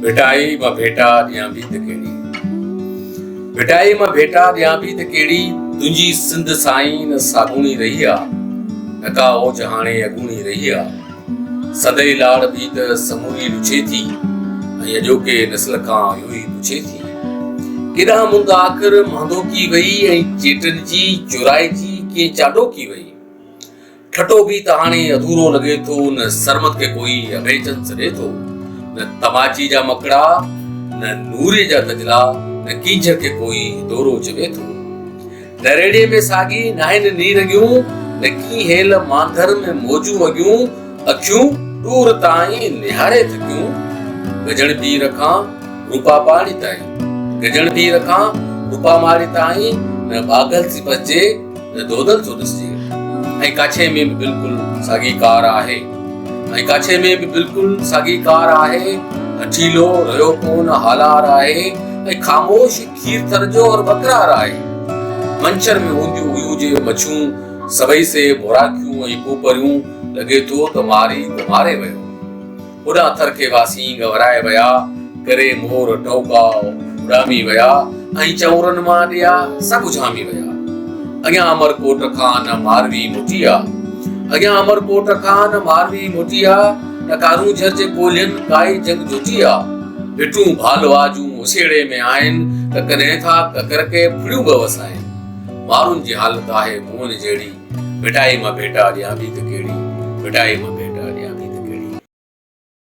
भिटाई मां भेटा ॾियां बि त कहिड़ी, भिटाई मां भेटा ॾियां बि त कहिड़ी, तुंहिंजी सिंध साईं न सागुणी रही आ, न का ओज हाणे अगुणी रही आ। सदई लाड़ बि त समूरी लुछे थी, ऐं अॼोके नस्ल खां इहो ई पुछे थी। केॾांहुं मुंद आख़िर महंदो की वई, ऐं चेटनि जी चुराइजी कीअं चाडो की वई। ठटो बि त हाणे अधूरो लॻे थो, न सरमत खे कोई अभेचन सॾे थो, न तमाची जा मकड़ा, न नूरे जा तजला, न कीझर खे कोई दोरो चवे थो। न रेड़े में सागी नाहिन नीरगियूं, न की हेल मांधर में मौजू वगियूं, अखियूं दूर ताईं निहारे थकियूं। गजण भी रखां रूपा पाड़ी ताईं, गजण भी रखां रूपा माड़ी ताईं, न बागल सी बचे न दोदल सो ॾिसजे। ऐं काछे में बि बिल्कुलु साॻी कार आहे, ऐं काछे में बि बिल्कुलु साॻी कार आहे। अठीलो रहियो कोन हालार आहे, ऐं ख़ामोश खीर थर जो और बकरार आहे। मंचर में हूंदियूं हुयूं जे मछूं, सभई से बुराकियूं ऐं पोपरियूं, लॻे थो त मारी मारे वियो। होॾां थर खे वासी घबराए विया, करे मोर टौका उॾामी विया, ऐं चौरनि मां ॾिया सभु झामी विया। अॻियां अमरकोट खां न मारवी मुटी आ, अॻियां अमरकोट खां न मारवी मुटी आ, न कारूं झर जे कोलियनि काई जंग जुटी आ। भिटूं भालवाजूं उसेड़े में आहिनि, त कॾहिं था ककर के फुड़ियूं बि वसाइनि। माण्हुनि जी हालत आहे मुअन जहिड़ी, भिटाई मां भेटा ॾियां बि त कहिड़ी, भिटाई मां